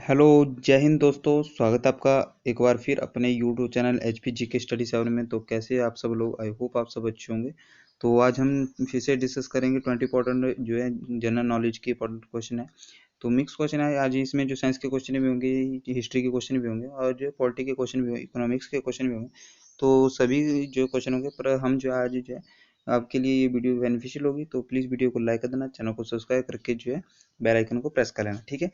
Hello, जय हिंद दोस्तों। स्वागत है आपका एक बार फिर अपने यूट्यूब चैनल एचपी जी के स्टडी 7 में। तो कैसे आप सब लोग? आई होप आप सब अच्छे होंगे। तो आज हम फिर से डिस्कस करेंगे 20 इंपॉर्टेंट जो है जनरल नॉलेज के इंपॉर्टेंट क्वेश्चन है। तो मिक्स क्वेश्चन है आज। इसमें जो साइंस के क्वेश्चन भी होंगे, हिस्ट्री के क्वेश्चन भी होंगे और जो पॉलिटी के क्वेश्चन भी होंगे, इकोनॉमिक्स के क्वेश्चन भी होंगे। तो सभी जो क्वेश्चन होंगे, पर हम जो आज जो है आपके लिए ये वीडियो बेनिफिशियल होगी। तो प्लीज़ वीडियो को लाइक कर देना, चैनल को सब्सक्राइब करके जो है बेल आइकन को प्रेस कर लेना, ठीक है।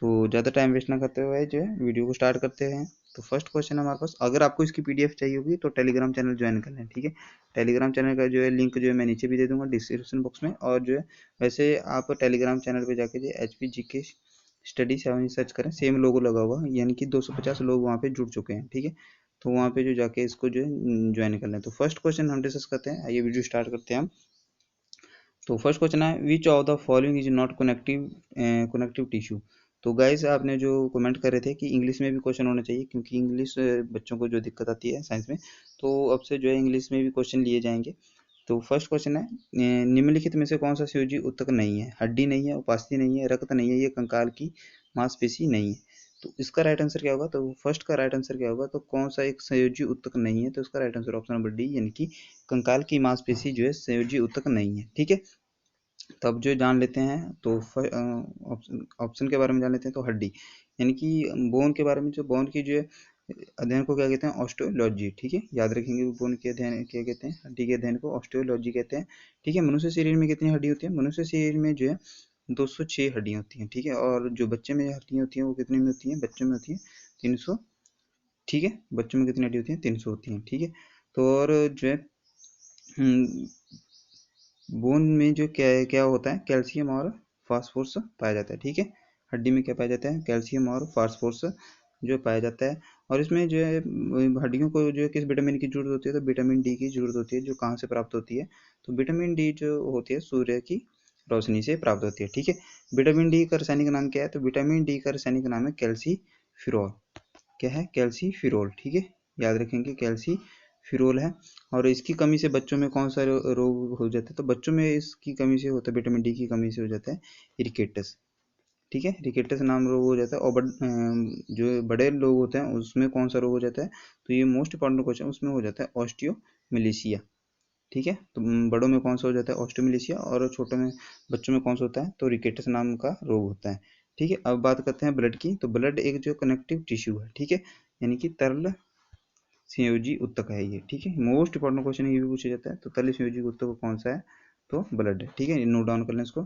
तो ज़्यादा टाइम वेस्ट ना करते हुए जो है वीडियो को स्टार्ट करते हैं। तो फर्स्ट क्वेश्चन हमारे पास, अगर आपको इसकी पीडीएफ चाहिए होगी तो टेलीग्राम चैनल ज्वाइन कर लें, ठीक है। टेलीग्राम चैनल का जो है लिंक जो है मैं नीचे भी दे दूंगा डिस्क्रिप्शन बॉक्स में। और जो है वैसे आप टेलीग्राम चैनल पे जाके जो एच पी जी के स्टडी 7 सर्च करें, सेम लोगो लगा हुआ, यानी कि 250 लोग वहाँ पे जुड़ चुके हैं, ठीक है। तो वहाँ पे जो जाके इसको जो है ज्वाइन कर लें। तो फर्स्ट क्वेश्चन हम डिस्कस करते हैं, आइए वीडियो स्टार्ट करते हैं हम। तो फर्स्ट क्वेश्चन है, which of the following is not connective tissue. तो गाइस आपने जो कमेंट कर रहे थे कि इंग्लिश में भी क्वेश्चन होना चाहिए, क्योंकि इंग्लिश बच्चों को जो दिक्कत आती है साइंस में, तो अब से जो है इंग्लिश में भी क्वेश्चन लिए जाएंगे। तो फर्स्ट क्वेश्चन है, निम्नलिखित में से कौन सा संयोजी ऊतक नहीं है? हड्डी नहीं है, उपास्थि नहीं है, रक्त नहीं है, ये कंकाल की मांसपेशी नहीं है। तो इसका राइट आंसर क्या होगा? तो फर्स्ट का राइट आंसर क्या होगा? तो कौन सा एक संयोजी ऊतक नहीं है? तो इसका right answer option number D, यानी कि कंकाल की मांसपेशी जो है संयोजी ऊतक नहीं है, ठीक है। तो अब जो जान लेते हैं, तो ऑप्शन ऑप्शन के बारे में जान लेते हैं। तो हड्डी यानी कि बोन के बारे में, जो बोन की जो है अध्ययन को क्या कहते हैं? ऑस्टियोलॉजी, ठीक है। याद रखेंगे, बोन के अध्ययन क्या कहते हैं? हड्डी के अध्ययन को ऑस्टियोलॉजी कहते हैं, ठीक है। मनुष्य शरीर में कितनी हड्डी होती है? मनुष्य शरीर में जो है 206 हड्डियां होती हैं, ठीक है। और जो बच्चे में हड्डियां होती हैं वो कितनी में होती हैं? बच्चों में होती हैं 300, ठीक है। बच्चों में कितनी हड्डी होती हैं? 300 होती हैं, ठीक है। तो और जो है बोन में जो क्या क्या होता है? कैल्शियम और फास्फोरस पाया जाता है, ठीक है। हड्डी में क्या पाया जाता है? कैल्शियम और फास्फोरस जो पाया जाता है। और इसमें जो है हड्डियों को जो है किस विटामिन की जरूरत होती है? तो विटामिन डी की जरूरत होती है। जो कहाँ से प्राप्त होती है? तो विटामिन डी जो होती है सूर्य की रोशनी से प्राप्त होती है, ठीक है। विटामिन डी का रासायनिक नाम क्या है? तो विटामिन डी का रासायनिक नाम है कैल्सीफिरोल। क्या है? कैल्सीफिरोल, ठीक है। याद रखेंगे, कैल्सीफिरोल है। और इसकी कमी से बच्चों में कौन सा रोग हो जाता है? तो बच्चों में इसकी कमी से होता है, विटामिन डी की कमी से हो जाता है रिकेटस, ठीक है। रिकेटस नाम रोग हो जाता है। और जो बड़े लोग होते हैं उसमें कौन सा रोग हो जाता है? तो ये मोस्ट इंपॉर्टेंट क्वेश्चन, उसमें हो जाता है ऑस्टियोमिलिशिया, ठीक है। तो बड़ों में कौन सा हो जाता है? ऑस्टियोमिलिशिया। और छोटों में, बच्चों में कौन सा होता है? तो रिकेटस नाम का रोग होता है, ठीक है। अब बात करते हैं ब्लड की। तो ब्लड एक जो कनेक्टिव टिश्यू है, ठीक है, यानी कि तरल संयोजी ऊतक है ये, ठीक है। मोस्ट इंपॉर्टेंट क्वेश्चन ये भी पूछा जाता है। तो तरल संयोजी ऊतक कौन सा है? तो ब्लड है, ठीक है। नोट डाउन कर लें इसको।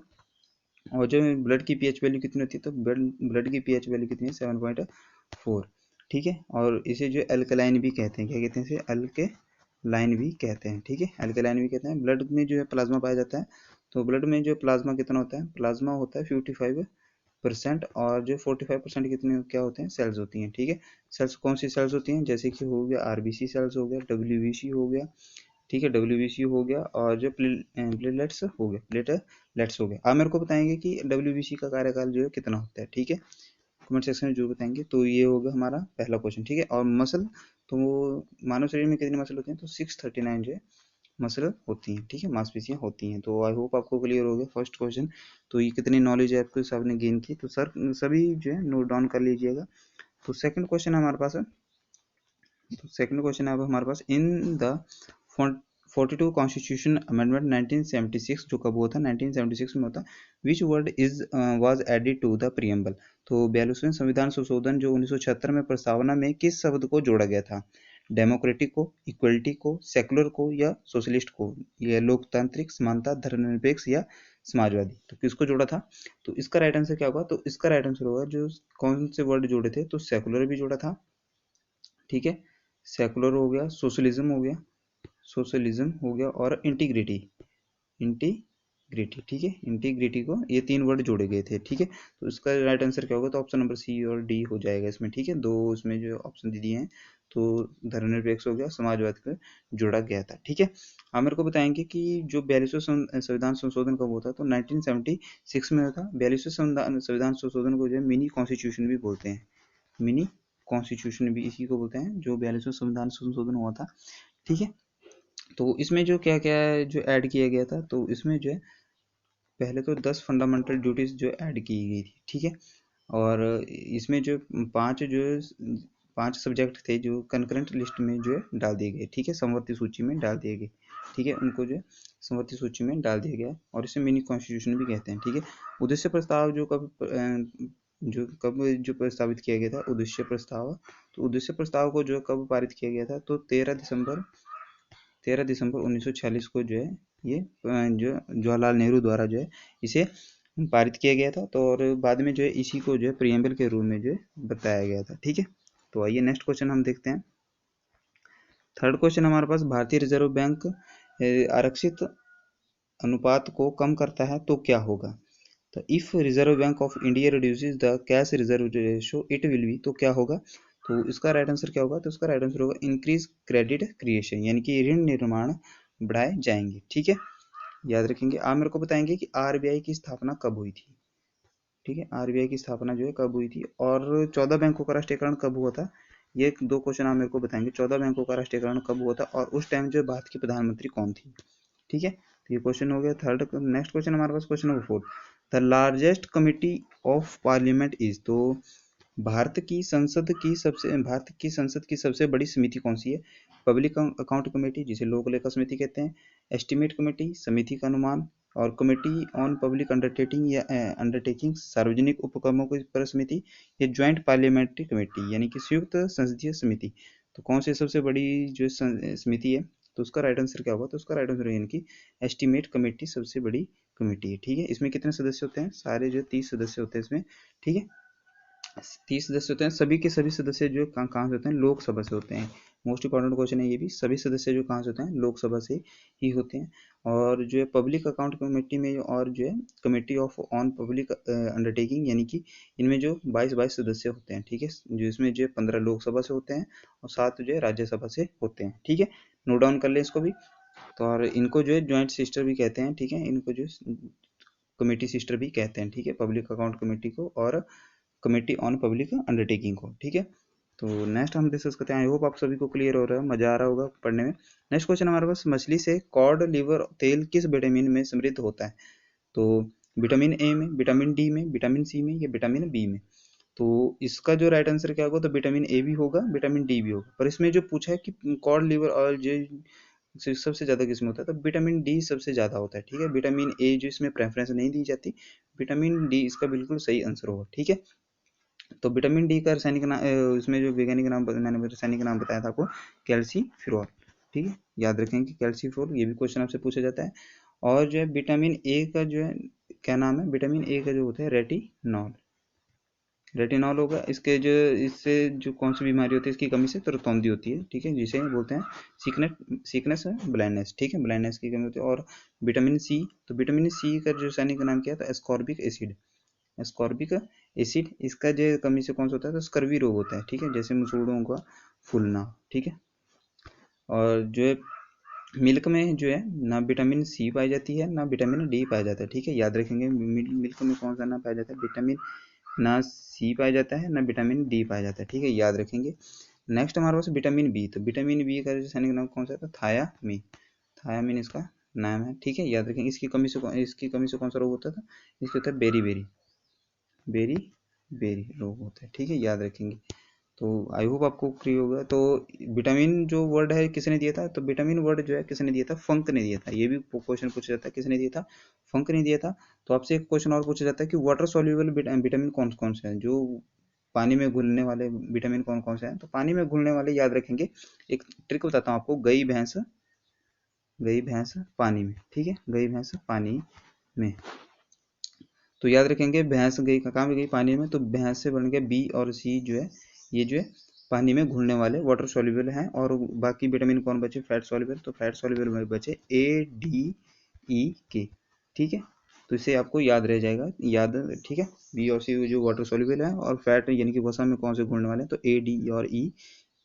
और जो ब्लड की पीएच वैल्यू कितनी होती है? तो ब्लड की पीएच वैल्यू कितनी है? 7.4, ठीक है। और इसे जो अल्कलाइन भी कहते हैं, क्या कहते हैं? इसे अल्कलाइन भी कहते हैं, ठीक है। अल्कलाइन भी कहते हैं। ब्लड में जो है प्लाज्मा पाया जाता है। तो ब्लड में जो प्लाज्मा कितना होता है? प्लाज्मा होता है 55%। और जो 45% कितने क्या होते हैं? सेल्स होती हैं, ठीक है। सेल्स कौन सी सेल्स होती हैं? जैसे कि हो गया आरबीसी सेल्स हो गया, डब्ल्यूबीसी हो गया, ठीक है, डब्ल्यूबीसी हो गया। और जो प्लेटलेट्स हो गए, प्लेटलेट्स हो गए। आप मेरे को बताएंगे कि डब्ल्यूबीसी का कार्यकाल जो है कितना होता है, ठीक है। कमेंट सेक्शन में जरूर बताएंगे। तो ये होगा हमारा पहला क्वेश्चन, ठीक है। और मसल, तो मानव शरीर में कितनी मसल होती हैं? तो 639 जो है मसल होती हैं, ठीक है, मांसपेशियां होती हैं। तो आई होप आपको क्लियर हो गया फर्स्ट क्वेश्चन। तो ये कितनी नॉलेज है आपको सबने गेन की, तो सर सभी जो है नोट डाउन कर लीजिएगा। तो सेकंड क्वेश्चन हमारे पास है। तो सेकंड क्वेश्चन है अब हमारे पास, इन द 42 कॉन्स्टिट्यूशन अमेंडमेंट 1976, जो कब हुआ था? 1976 में होता। Which word is was added to the preamble. तो 42वें संविधान संशोधन जो 1976 में प्रस्तावना में किस शब्द को जोड़ा गया था? डेमोक्रेटिक को, इक्वलिटी को, सेकुलर को, या सोशलिस्ट को, या लोकतांत्रिक, समानता, धर्मनिरपेक्ष, या समाजवादी। तो किसको जोड़ा था? तो इसका राइट आंसर क्या होगा? तो इसका राइट आंसर होगा, जो कौन से वर्ड जोड़े थे? तो सेकुलर भी जोड़ा था, ठीक है। सेकुलर हो गया, सोशलिज्म हो गया, और इंटीग्रिटी, ठीक है। इंटीग्रिटी को ये 3 वर्ड जोड़े गए थे, ठीक है। तो इसका राइट आंसर क्या होगा? तो ऑप्शन नंबर सी और डी हो जाएगा इसमें, ठीक है। दो इसमें जो ऑप्शन दे दिए हैं। तो धर्मनिरपेक्ष हो गया, समाजवाद को जोड़ा गया था, ठीक है। आप मेरे को बताएंगे कि जो 42वें संविधान संशोधन कब होता है? तो 1976 में होता। 42वें संविधान संशोधन को जो है मिनी कॉन्स्टिट्यूशन भी बोलते हैं। मिनी कॉन्स्टिट्यूशन भी इसी को बोलते हैं, जो 42वें संविधान संशोधन हुआ था, ठीक है। तो इसमें जो क्या क्या जो ऐड किया गया था? तो इसमें जो है पहले तो 10 फंडामेंटल ड्यूटीज जो ऐड की गई थी, ठीक है। और इसमें जो पांच सब्जेक्ट थे जो कंकरेंट लिस्ट में जो है डाल दिए गए, ठीक है, समवर्ती सूची में डाल दिए गए, ठीक है, उनको जो है समवर्ती सूची में डाल दिया गया और इसे मिनी कॉन्स्टिट्यूशन भी कहते हैं, ठीक है। उद्देश्य प्रस्ताव जो प्रस्तावित किया गया था, उद्देश्य प्रस्ताव, तो उद्देश्य प्रस्ताव को जो कब पारित किया गया था, तो 13 दिसंबर 1946 को जो है ये जो जवाहरलाल नेहरू द्वारा जो है इसे पारित किया गया था। तो और बाद में जो है इसी को जो है प्रियम्बल के रूप में जो है बताया गया था, ठीक है। तो आइए नेक्स्ट क्वेश्चन हम देखते हैं। थर्ड क्वेश्चन हमारे पास, भारतीय रिजर्व बैंक आरक्षित अनुपात को कम करता है तो क्या होगा। तो if reserve bank of India reduces the cash reserve ratio it will be, तो क्या होगा। तो इसका राइट आंसर क्या होगा, तो इसका राइट आंसर होगा इंक्रीज क्रेडिट क्रिएशन, यानी कि ऋण निर्माण बढ़ाए जाएंगे, ठीक है। याद रखेंगे। आप मेरे को बताएंगे कि आरबीआई की स्थापना कब हुई थी, ठीक है, आरबीआई की स्थापना जो है कब हुई थी, और 14 बैंकों का राष्ट्रीयकरण कब हुआ था। ये दो क्वेश्चन आप मेरे को बताएंगे, 14 बैंकों का राष्ट्रीयकरण कब हुआ था और उस टाइम जो भारत की प्रधानमंत्री कौन थी, ठीक है। तो ये क्वेश्चन हो गया थर्ड। नेक्स्ट क्वेश्चन हमारे पास question number 4, the largest committee of parliament is, तो भारत की संसद की सबसे बड़ी समिति कौन सी है। पब्लिक अकाउंट कमेटी, जिसे लोक लेखा समिति कहते हैं, एस्टीमेट कमेटी, समिति का अनुमान, और कमेटी ऑन पब्लिक अंडरटेकिंग या अंडरटेकिंग, सार्वजनिक उपक्रमों की पर समिति, या ज्वाइंट पार्लियामेंट्री कमेटी, यानी कि संयुक्त संसदीय समिति। तो कौन सी सबसे बड़ी जो समिति है, तो उसका राइट आंसर क्या होगा, तो उसका राइट आंसर यानी कि एस्टीमेट कमेटी सबसे बड़ी कमेटी है, ठीक है। इसमें कितने सदस्य होते हैं, सारे जो 30 सदस्य होते हैं इसमें, ठीक है। 30 सदस्य होते हैं, सभी के सभी सदस्य जो कहाँ से होते हैं, लोकसभा से होते हैं। मोस्ट इंपॉर्टेंट क्वेश्चन है ये भी, सभी सदस्य जो कहाँ से होते हैं, लोकसभा से ही होते हैं। और जो है पब्लिक अकाउंट कमेटी में और जो है committee of on public undertaking, यानी कि इनमें जो 22 सदस्य होते हैं, ठीक है, जो इसमें जो 15 लोकसभा से होते हैं और 7 जो है राज्यसभा से होते हैं, ठीक है। नोट डाउन कर लें इसको भी। तो और इनको जो है ज्वाइंट सिस्टर भी कहते हैं, ठीक है, इनको जो कमेटी सिस्टर भी कहते हैं, ठीक है, पब्लिक अकाउंट कमेटी को और कमेटी ऑन पब्लिक अंडरटेकिंग को, ठीक है। तो नेक्स्ट हम डिस्कस करते हैं। आई होप आप सभी को क्लियर हो रहा है, मजा आ रहा होगा पढ़ने में। नेक्स्ट क्वेश्चन हमारे पास, मछली से कॉड लिवर तेल किस विटामिन में समृद्ध होता है। तो विटामिन ए में, विटामिन डी में, विटामिन सी में, या विटामिन बी में। तो इसका जो राइट आंसर क्या होगा, तो विटामिन ए भी होगा, विटामिन डी भी होगा, पर इसमें जो पूछा है कि कॉड लिवर ऑयल जो सबसे ज्यादा किसमें होता है, तो विटामिन डी सबसे ज्यादा होता है, ठीक है। विटामिन ए जो इसमें प्रेफरेंस नहीं दी जाती, विटामिन डी इसका बिल्कुल सही आंसर होगा, ठीक है। तो विटामिन डी का रासायनिक नाम, इसमें जो वैज्ञानिक नाम मैंने रासायनिक नाम बताया था आपको, कैल्सीफिरॉल, ठीक है, याद रखेंगे कैल्सीफिरॉल, ये भी क्वेश्चन आपसे पूछा जाता है। और जो है विटामिन ए का जो है क्या नाम है, विटामिन ए का जो होता है रेटिनॉल, रेटिनॉल होगा। इसके जो इससे जो कौन सी बीमारी होती है, इसकी कमी से तो रतौंधी होती है, ठीक है, जिसे बोलते हैं सीकनेस ब्लाइंडनेस, ठीक है, ब्लाइंडनेस की कमी होती है। और विटामिन सी, तो विटामिन सी का जो रासायनिक नाम क्या था, एस्कॉर्बिक एसिड, एस्कॉर्बिक एसिड, इसका जो कमी से कौन सा होता है, तो स्कर्वी रोग होता है, ठीक है, जैसे मसूड़ों का फूलना, ठीक है। और जो है मिल्क में जो है ना विटामिन सी पाई जाती है ना विटामिन डी पाया जाता है, ठीक है, याद रखेंगे। मिल्क में कौन सा ना पाया जाता है, विटामिन ना सी पाया जाता है ना विटामिन डी पाया जाता है, ठीक है, याद रखेंगे। नेक्स्ट हमारे पास विटामिन बी, तो विटामिन बी का रासायनिक नाम कौन सा है, तो थायामीन, थायामीन इसका नाम है, ठीक है, याद रखेंगे। इसकी कमी से कौन सा रोग होता था, इसके होता है बेरी बेरी, बेरी बेरी रोग होता है, ठीक है, याद रखेंगे। तो आई होप आपको क्लियर होगा। तो विटामिन जो वर्ड है किसने दिया था, तो विटामिन वर्ड जो है किसने दिया था, फंक ने दिया था। ये भी क्वेश्चन पूछा जाता है, किसने दिया था, फंक ने दिया था। तो आपसे एक क्वेश्चन और पूछा जाता है कि वाटर सॉल्युबल विटामिन कौन कौन से हैं, जो पानी में घुलने वाले विटामिन कौन कौन से हैं। तो पानी में घुलने वाले याद रखेंगे, एक ट्रिक बताता हूँ आपको, गई भैंस पानी में, ठीक है, गई भैंस पानी में। तो याद रखेंगे भैंस गई कहाँ में गई, पानी में, तो भैंस से बन गया बी और सी जो है, ये जो है पानी में घुलने वाले वाटर सॉल्युबल हैं। और बाकी विटामिन कौन बचे, फैट सॉल्युबल, तो फैट सॉल्युबल में बचे ए डी ई के, ठीक है। तो इसे आपको याद रह जाएगा, याद, ठीक है। बी और सी जो वाटर सॉल्युबल है, और फैट यानी कि वसा में कौन से घुलने वाले हैं, तो ए डी और ई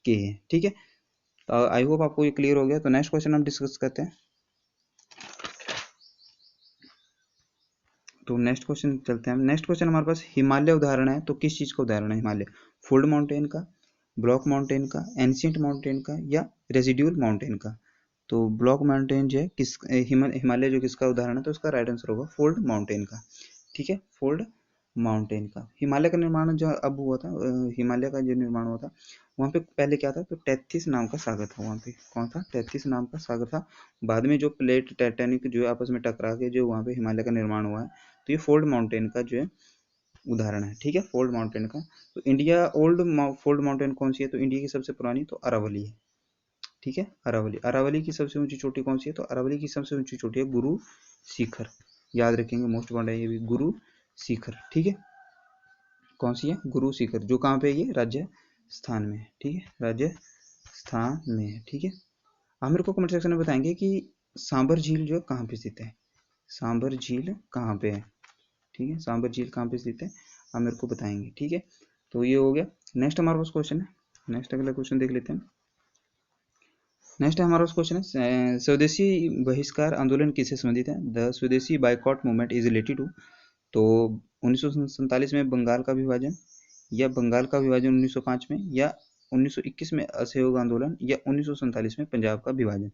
के हैं, ठीक है। तो आई होप आपको ये क्लियर हो गया। तो नेक्स्ट क्वेश्चन हम डिस्कस करते हैं। तो नेक्स्ट क्वेश्चन चलते हैं। नेक्स्ट क्वेश्चन हमारे पास, हिमालय उदाहरण है, तो किस चीज का उदाहरण है हिमालय, फोल्ड माउंटेन का, ब्लॉक माउंटेन का, एंशियंट माउंटेन का, या रेसिड्यूल माउंटेन का। तो ब्लॉक माउंटेन जो है हिमालय जो किसका उदाहरण है, तो उसका राइट आंसर होगा फोल्ड माउंटेन का, ठीक है, फोल्ड माउंटेन का। हिमालय का निर्माण जो अब हुआ था, हिमालय का जो निर्माण हुआ था, वहाँ पे पहले क्या था, तो टेथिस नाम का सागर था वहाँ पे। कौन था? टेथिस नाम का सागर था। बाद में जो प्लेट टाइटेनिक जो है आपस में टकरा के जो वहाँ पे हिमालय का निर्माण हुआ है, तो ये फोल्ड माउंटेन का जो है उदाहरण है। ठीक है, फोल्ड माउंटेन का। तो इंडिया फोल्ड माउंटेन कौन सी है? तो इंडिया की सबसे पुरानी तो अरावली है। ठीक है, अरावली। अरावली की सबसे ऊंची चोटी कौन सी है? तो अरावली की सबसे ऊंची चोटी है गुरु शिखर। याद रखेंगे, मोस्ट इंपॉर्टेंट है ये भी, गुरु शिखर। ठीक है, कौन सी है? गुरु शिखर। जो कहाँ पे है? ये राजस्थान में है। ठीक है, राजस्थान में है। ठीक है, आप मेरे को कमेंट सेक्शन में बताएंगे कि सांबर झील जो है कहाँ पे स्थित है। सांबर झील कहाँ पे है? ठीक है, सांबर झील कहाँ पे स्थित है, आप मेरे को बताएंगे। ठीक है, तो ये हो गया। नेक्स्ट हमारे पास क्वेश्चन है, नेक्स्ट अगला क्वेश्चन देख लेते हैं। नेक्स्ट हमारा क्वेश्चन है, स्वदेशी बहिष्कार आंदोलन किससे संबंधित है? The Swadeshi boycott movement is related to. तो 1947 में बंगाल का विभाजन, या बंगाल का विभाजन 1905 में, या 1921 में असहयोग आंदोलन, या 1947 में पंजाब का विभाजन।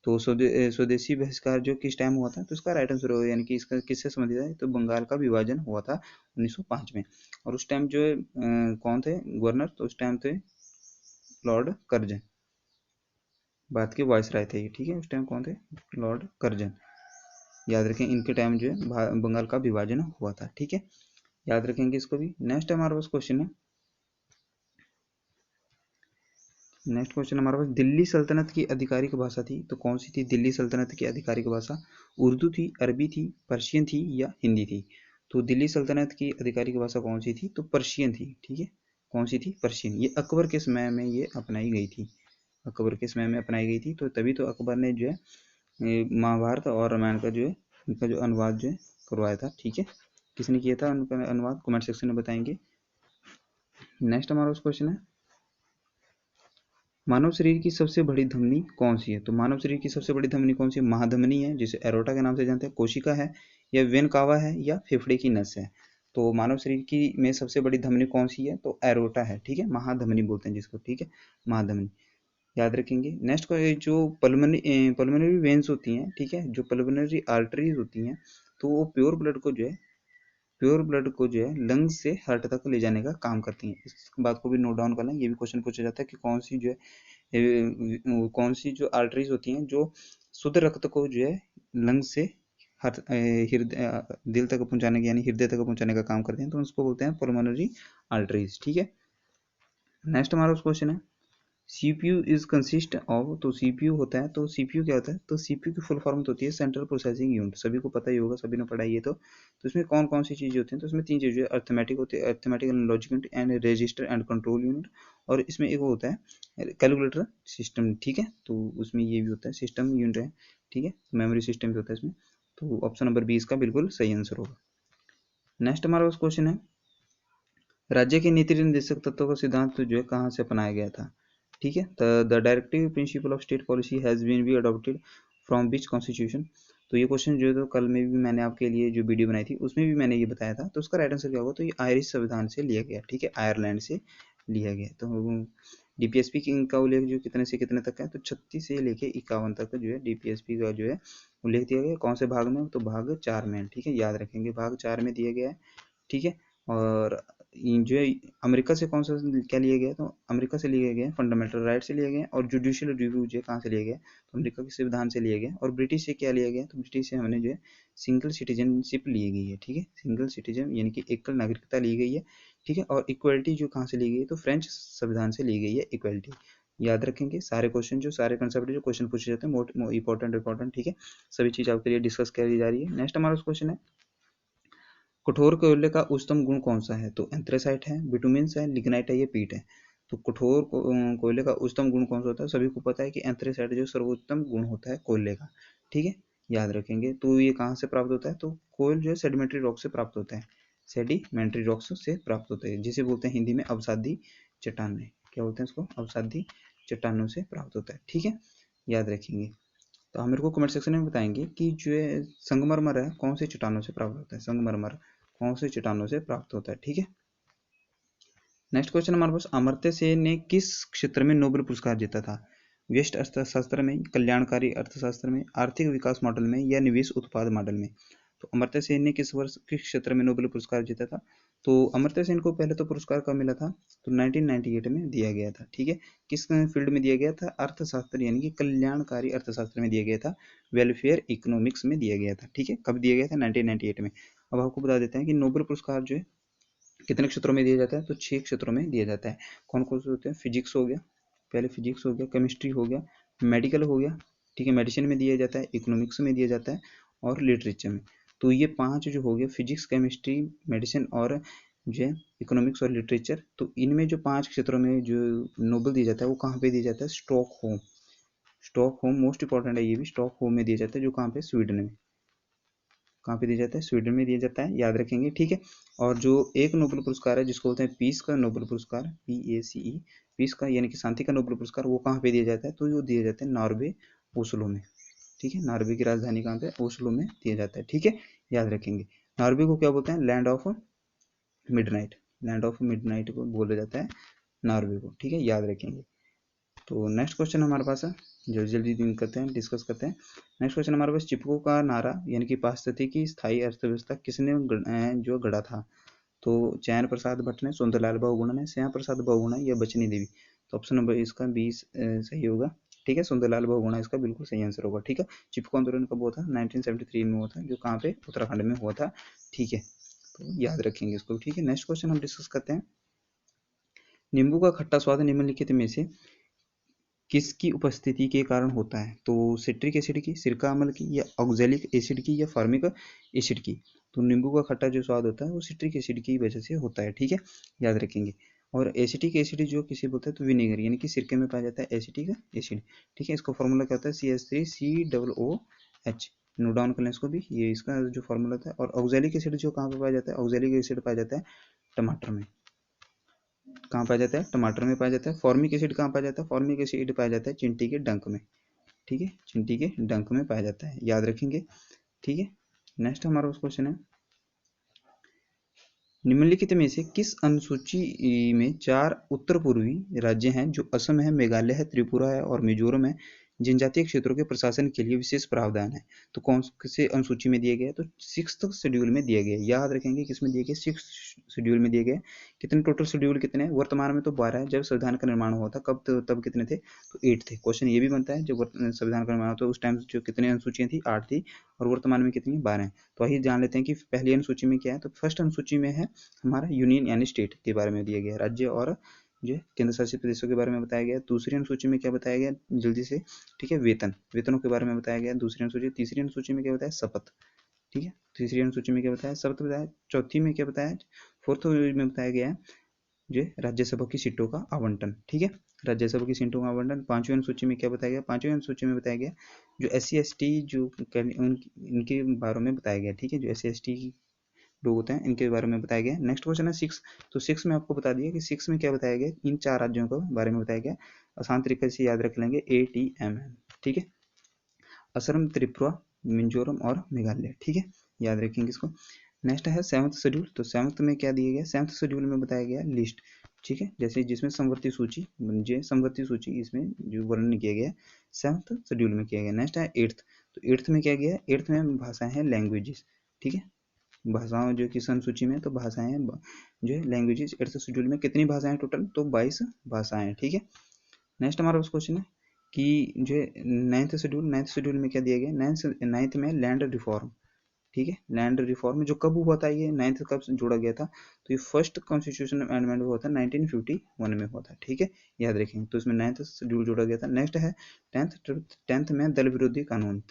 तो स्वदेशी बहिष्कार जो किस टाइम हुआ था, तो इसका राइट आंसर होगा, यानी कि इसका किससे संबंधित है, तो बंगाल का विभाजन हुआ था 1905 में। और उस टाइम जो कौन थे गवर्नर? तो उस टाइम थे लॉर्ड कर्जन। बात की वॉइस राय थे। ठीक है, उस टाइम कौन थे? Lord Curzon. याद रखें, इनके टाइम जो है बंगाल का विभाजन हुआ था। ठीक है, याद रखेंगे इसको भी। नेक्स्ट हमारे पास क्वेश्चन है, नेक्स्ट क्वेश्चन हमारे पास, दिल्ली सल्तनत की आधिकारिक भाषा थी, तो कौन सी थी दिल्ली सल्तनत की आधिकारिक भाषा? उर्दू थी, अरबी थी, पर्शियन थी, या हिंदी थी? तो दिल्ली सल्तनत की आधिकारिक भाषा कौन सी थी? तो पर्शियन थी। ठीक है, कौन सी थी? पर्शियन। ये अकबर के समय में ये अपनाई गई थी, अकबर के समय में अपनाई गई थी। तो तभी तो अकबर ने जो है महाभारत और रामायण का जो है उनका जो अनुवाद जो है करवाया था। ठीक है, किसने किया था उनका अनुवाद? कमेंट सेक्शन में बताएंगे। नेक्स्ट हमारा क्वेश्चन है, मानव शरीर की सबसे बड़ी धमनी कौन सी है? तो मानव शरीर की सबसे बड़ी धमनी कौन सी है? महाधमनी है, जिसे एरोटा के नाम से जानते हैं, कोशिका है, या वेन कावा है, या फेफड़े की नस है? तो मानव शरीर की में सबसे बड़ी धमनी कौन सी है? तो एरोटा है। ठीक है, महाधमनी बोलते हैं जिसको। ठीक है, महाधमनी। याद रखेंगे। नेक्स्ट को जो पल्मोनरी वेन्स होती हैं, ठीक है, जो पल्मोनरी आर्टरीज होती हैं, तो वो प्योर ब्लड को जो है लंग्स से हार्ट तक ले जाने का काम करती हैं। इस बात को भी नोट डाउन कर लें, ये भी क्वेश्चन पूछा जाता है कि कौन सी जो है कौन सी जो आर्टरीज होती हैं जो शुद्ध रक्त को जो है लंग्स से हृदय दिल तक पहुंचाने की, यानी हृदय तक पहुंचाने का काम करते हैं, तो उसको बोलते हैं पल्मोनरी आर्टरीज। ठीक है, नेक्स्ट हमारा क्वेश्चन है, सीपीयू इज कंसिस्ट ऑफ। तो सीपीयू होता है, तो सीपीयू क्या होता है? तो सीपीयू की फुल फॉर्म तो होती है सेंट्रल प्रोसेसिंग यूनिट। सभी को पता ही होगा, सभी ने पढ़ाई है। तो इसमें कौन कौन सी चीजें होती हैं? तो इसमें तीन चीजें, अर्थमेटिक होती है, arithmetic and logic unit, and register and control unit, और इसमें एक होता है कैलकुलेटर सिस्टम। ठीक है, तो उसमें ये भी होता है सिस्टम यूनिट है। ठीक है, मेमोरी सिस्टम भी होता है इसमें। तो ऑप्शन नंबर 20 का बिल्कुल सही आंसर होगा। नेक्स्ट हमारा क्वेश्चन है, राज्य के नीति निर्देशक तत्वों का सिद्धांत जो है कहाँ से अपनाया गया था? ठीक है, the directive principle of state policy has been be adopted from which constitution? तो ये क्वेश्चन जो है तो कल में भी मैंने आपके लिए जो वीडियो बनाई थी उसमें भी मैंने ये बताया था। तो उसका राइट आंसर क्या होगा? तो ये आयरिश संविधान से लिया गया। ठीक है, आयरलैंड से लिया गया। तो डीपीएसपी का उल्लेख जो कितने से कितने तक है? तो 36 से लेके 51 तक जो है डीपीएसपी का जो है उल्लेख दिया गया। कौन से भाग में? तो भाग 4 में। ठीक है, याद रखेंगे, भाग 4 में दिया गया है। ठीक है, और जो है अमेरिका से कौन सा क्या लिया गया? तो अमेरिका से लिया गया, फंडामेंटल राइट से लिया गया, और जुडिशियल रिव्यू जो है कहाँ से लिया गया? तो अमेरिका के संविधान से लिया गया। और ब्रिटिश से क्या लिया गया? तो ब्रिटिश से हमने जो है सिंगल सिटीजनशिप ली गई है। ठीक है, सिंगल सिटीजन यानी कि एकल नागरिकता ली गई है। ठीक है, और इक्वलिटी जो कहाँ से ली गई है? तो फ्रेंच संविधान से ली गई है इक्वलिटी। याद रखेंगे, सारे क्वेश्चन जो सारे कंसेप्ट जो क्वेश्चन पूछे जाते हैं मोस्ट इंपॉर्टेंट। ठीक है, सभी चीज आपके लिए डिस्कस करी जा रही है। नेक्स्ट हमारा क्वेश्चन है, कठोर कोयले का उच्चतम गुण कौन सा है? तो एंथ्रेसाइट है, बिटुमिन्स है, लिग्नाइट है, या पीट है? तो कठोर कोयले का उच्चतम गुण कौन सा होता है? सभी को पता है कि एंथ्रेसाइट जो सर्वोत्तम गुण होता है कोयले का। ठीक है, याद रखेंगे। तो ये कहाँ से प्राप्त होता है? तो कोयल जो है सेडिमेंट्री रॉक से प्राप्त होता है, सेडिमेंट्री रॉक्स से प्राप्त होता है, जिसे बोलते हैं हिंदी में अवसादी चट्टानें। क्या बोलते हैं इसको? अवसादी चट्टानों से प्राप्त होता है। ठीक है, याद रखेंगे। तो आप मेरे को कमेंट सेक्शन में बताएंगे कि जो है संगमरमर है कौन से चट्टानों से प्राप्त होता है? संगमरमर कौन से चट्टानों से प्राप्त होता है? ठीक है, नेक्स्ट क्वेश्चन हमारे पास, अमर्त्य सेन ने किस क्षेत्र में नोबेल पुरस्कार जीता था? व्यष्ट अर्थशास्त्र में, कल्याणकारी अर्थशास्त्र में, आर्थिक विकास मॉडल में, या निवेश उत्पाद मॉडल में? तो अमर्त्य सेन ने किस वर्ष किस क्षेत्र में नोबेल पुरस्कार जीता था? तो अमर्त्य सेन को पहले तो पुरस्कार कब मिला था? तो 1998 में दिया गया था, ठीक है। किस फील्ड में दिया गया था? अर्थशास्त्र यानी कि कल्याणकारी अर्थशास्त्र में दिया गया था, वेलफेयर इकोनॉमिक्स में दिया गया था, ठीक है। कब दिया गया था? 1998 में। अब आपको बता देते हैं कि नोबेल पुरस्कार जो है कितने क्षेत्रों में दिया जाता है? तो 6 क्षेत्रों में दिया जाता है। कौन कौन से होते हैं? फिजिक्स हो गया, पहले फिजिक्स हो गया, केमिस्ट्री हो गया, मेडिकल हो गया, ठीक है, मेडिसिन में दिया जाता है, इकोनॉमिक्स में दिया जाता है और लिटरेचर में। तो ये 5 जो हो गए, फिजिक्स, केमिस्ट्री, मेडिसिन और जो है इकोनॉमिक्स और लिटरेचर, तो इनमें जो 5 क्षेत्रों में जो नोबेल दिया जाता है वो कहाँ पे दिया जाता है? स्टॉकहोम। स्टॉकहोम मोस्ट इंपॉर्टेंट है, ये भी स्टॉकहोम में दिया जाता है, जो कहाँ पे? स्वीडन में। कहाँ पे दिया जाता है? स्वीडन में दिया जाता है, याद रखेंगे, ठीक है। और जो एक नोबेल पुरस्कार है जिसको बोलते हैं पीस का नोबेल पुरस्कार, PACE, पीस का यानी कि शांति का नोबेल पुरस्कार, वो कहाँ पे दिया जाता है? तो वो दिया जाता है नॉर्वे, ओस्लो में, ठीक है। नॉर्वे की राजधानी कहाँ पे? ओस्लो में दिया जाता है, ठीक है, याद रखेंगे। नॉर्वे को क्या बोलते हैं? Land of midnight, land of midnight को बोला जाता है नॉर्वे को, ठीक है, याद रखेंगे। तो नेक्स्ट क्वेश्चन हमारे पास है, जल्दी जल्दी करते हैं, डिस्कस करते हैं। नेक्स्ट क्वेश्चन हमारे पास, चिपको का नारा यानी कि पारिस्थितिकी की स्थायी अर्थव्यवस्था किसने जो गढ़ा था? तो चैन प्रसाद भट्ट ने, सुंदरलाल बहुगुणा ने, श्याम प्रसाद बहुगुणा या बचनी देवी? तो ऑप्शन नंबर इसका 20 सही होगा, ठीक है। सुंदरलाल बहुगुणा इसका बिल्कुल सही आंसर होगा, ठीक है। चिपको आंदोलन कब हुआ था? 1973 में हुआ था, जो कहाँ पे? उत्तराखंड में हुआ था, ठीक है। तो याद रखेंगे इसको, ठीक है। नेक्स्ट क्वेश्चन हम डिस्कस करते हैं, नींबू का खट्टा स्वाद निम्नलिखित में से किसकी उपस्थिति के कारण होता है? तो सिट्रिक एसिड की, सिरका अम्ल की, या ऑक्जेलिक एसिड की, या फॉर्मिक एसिड की? तो नींबू का खट्टा जो स्वाद होता है वो सिट्रिक एसिड की वजह से होता है, ठीक है, याद रखेंगे। और एसिटिक एसिड जो किसे बोलते हैं? तो विनेगर यानी कि सिरके में पाया जाता है एसिटिक एसिड, ठीक है। इसका फॉर्मूला क्या होता है? CH3COOH, नोट डाउन कर लें इसको भी, ये इसका जो फॉर्मूला होता है। और ऑक्जेलिक एसिड जो कहाँ पे पाया जाता है? ऑक्जेलिक एसिड पाया जाता है टमाटर में। कहाँ पाया जाता है? टमाटर में पाया जाता है। फॉर्मिक एसिड कहाँ पाया जाता है? फॉर्मिक एसिड पाया जाता है चिंटी के डंक में, ठीक है, चिंटी के डंक में पाया जाता है, याद रखेंगे, ठीक है। नेक्स्ट हमारा उस क्वेश्चन है, निम्नलिखित में से किस अनुसूची में 4 उत्तर पूर्वी राज्य हैं जो असम है, मेघालय है, त्रिपुरा है और मिजोरम है, जनजातीय क्षेत्रों के प्रशासन के लिए विशेष प्रावधान है? तो कौन से अनुसूची में दिया गया है? तो 6th शेड्यूल में दिया गया है, याद रखेंगे, किसमें दिया गया? 6th शेड्यूल में दिया गया है। कितने टोटल शेड्यूल कितने हैं? वर्तमान में तो 12 है, जब संविधान का निर्माण हुआ था कब, तो तब कितने थे? तो 8 थे। क्वेश्चन ये भी बनता है, जब संविधान का निर्माण हुआ था उस टाइम जो कितने अनुसूचियां थी? 8 थी, और वर्तमान में कितनी? 12 है। तो आइए जान लेते हैं कि पहली अनुसूची में क्या है। तो फर्स्ट अनुसूची में है हमारा यूनियन यानी स्टेट के बारे में दिया गया है, राज्य और जो केंद्र शासित प्रदेशों के बारे में बताया गया। दूसरी अनुसूची में क्या बताया गया? जल्दी से, ठीक है, वेतनों के बारे में बताया गया, दूसरी अनुसूची। तीसरी अनुसूची में क्या बताया? शपथ, ठीक है, तीसरी अनुसूची में क्या बताया? शपथ बताया। चौथी में क्या बताया? फोर्थ में बताया गया है जो राज्यसभा की सीटों का आवंटन, ठीक है, राज्यसभा की सीटों का आवंटन। पांचवी अनुसूची में क्या बताया गया? पांचवी अनुसूची में बताया गया जो SC ST जो इनके बारे में बताया गया, ठीक है, जो SC ST लोग होते हैं इनके बारे में बताया गया। नेक्स्ट क्वेश्चन है 6, तो 6 में आपको बता दिया कि 6 में क्या बताया गया, इन 4 राज्यों के बारे में बताया गया, आसान तरीके से याद रख लेंगे, ATM, ठीक है, असम, त्रिपुरा, मिजोरम और मेघालय, ठीक है, याद रखेंगे इसको। नेक्स्ट है 7th शेड्यूल, तो 7th में क्या दिया गया? 7th शेड्यूल में बताया गया लिस्ट, ठीक है, जैसे जिसमें समवर्ती सूची, जो समवर्ती सूची इसमें जो वर्णन किया गया 7th शेड्यूल में किया गया। नेक्स्ट है 8th, तो 8th में क्या गया? 8th में भाषाएं हैं, लैंग्वेजेस, ठीक है, भाषाओं जो किस अनुसूची में? तो भाषाएं जो है लैंग्वेजेस 8th शेड्यूल में कितनी भाषाएं टोटल? तो 22 भाषाएं, ठीक है। नेक्स्ट हमारा उस क्वेश्चन है कि जो 9th शेड्यूल में क्या दिया गया? 9th में लैंड रिफॉर्म, ठीक है, लैंड रिफॉर्म जो कब हुआ था? ये 9th कब जोड़ा गया था? तो ये फर्स्ट कॉन्स्टिट्यूशन अमेंडमेंट हुआ था 1951 में हुआ था, ठीक है, याद रखेंगे। तो इसमें 9th शेड्यूल जोड़ा गया था। नेक्स्ट है 10th में दल विरोधी कानून,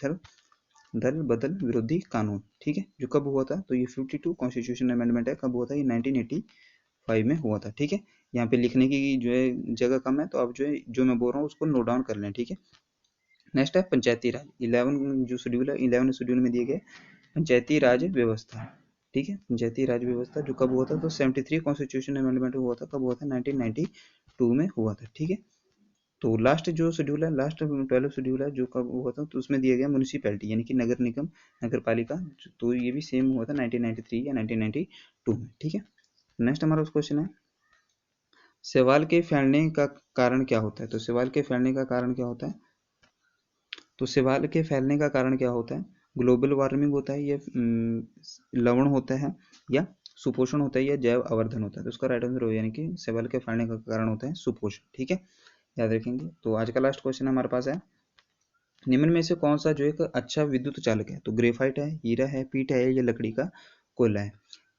दल बदल विरोधी कानून, ठीक है, जो कब हुआ था? तो ये 52 कॉन्स्टिट्यूशन अमेंडमेंट है, कब हुआ था? ये 1985 में हुआ था, ठीक है। यहाँ पे लिखने की जो है जगह कम है, तो आप जो है जो मैं बोल रहा हूँ उसको नोट डाउन कर लें, ठीक है। नेक्स्ट है पंचायती राज, 11 जो शेड्यूल है 11 शेड्यूल में दिए गए पंचायती राज व्यवस्था, ठीक है, पंचायती राज व्यवस्था जो कब हुआ था? तो 73 कॉन्स्टिट्यूशन अमेंडमेंट हुआ था, कब हुआ था? 1992 में हुआ था, ठीक है। तो लास्ट जो शेड्यूल है, लास्ट 12 शेड्यूल है जो कब हुआ था? तो उसमें दिया गया म्यूनिसिपैलिटी यानी कि नगर निगम, नगर पालिका, तो ये भी सेम हुआ था 1993 या 1992 में, ठीक है। नेक्स्ट हमारा उस क्वेश्चन है, शैवाल के फैलने का कारण क्या होता है? तो शैवाल के फैलने का कारण क्या होता है? तो शैवाल के फैलने का कारण क्या होता है? ग्लोबल वार्मिंग होता है, या लवण होता है, या सुपोषण होता है, या जैव आवर्धन होता है। तो उसका राइट आंसर हो, यानी कि सवाल के फाड़ने का कारण होता है सुपोषण। ठीक है, याद रखेंगे। तो आज का लास्ट क्वेश्चन हमारे पास है, निम्न में से कौन सा जो एक अच्छा विद्युत चालक है? तो ग्रेफाइट है, हीरा है, पीट है, या लकड़ी का कोयला है?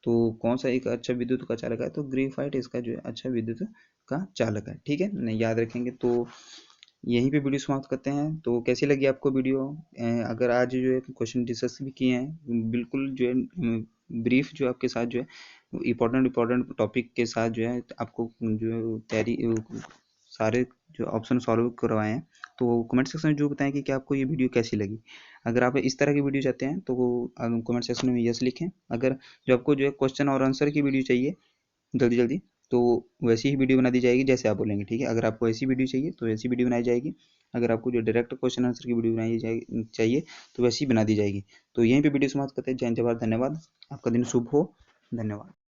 तो कौन सा एक अच्छा विद्युत का चालक है? तो ग्रेफाइट इसका जो है अच्छा विद्युत का चालक है। ठीक है, नहीं याद रखेंगे। तो यहीं पे वीडियो समाप्त करते हैं। तो कैसी लगी आपको वीडियो? अगर आज जो है क्वेश्चन डिस्कस भी किए हैं, बिल्कुल जो है ब्रीफ जो आपके साथ जो है इम्पोर्टेंट टॉपिक के साथ जो है आपको जो तैयारी सारे जो ऑप्शन सॉल्व करवाए हैं। तो कमेंट सेक्शन में जो बताएं कि क्या आपको ये वीडियो कैसी लगी। अगर आप इस तरह की वीडियो चाहते हैं तो कमेंट सेक्शन में यस लिखें। अगर जो आपको जो है क्वेश्चन और आंसर की वीडियो चाहिए जल्दी जल्दी, तो वैसी ही वीडियो बना दी जाएगी जैसे आप बोलेंगे। ठीक है, अगर आपको ऐसी वीडियो चाहिए तो ऐसी वीडियो बनाई जाएगी। अगर आपको जो डायरेक्ट क्वेश्चन आंसर की वीडियो बनाई जाएगी चाहिए तो वैसी बना दी जाएगी। तो यहीं पे वीडियो समाप्त करते हैं। जय हिंद, जय भारत, धन्यवाद। आपका दिन शुभ हो। धन्यवाद।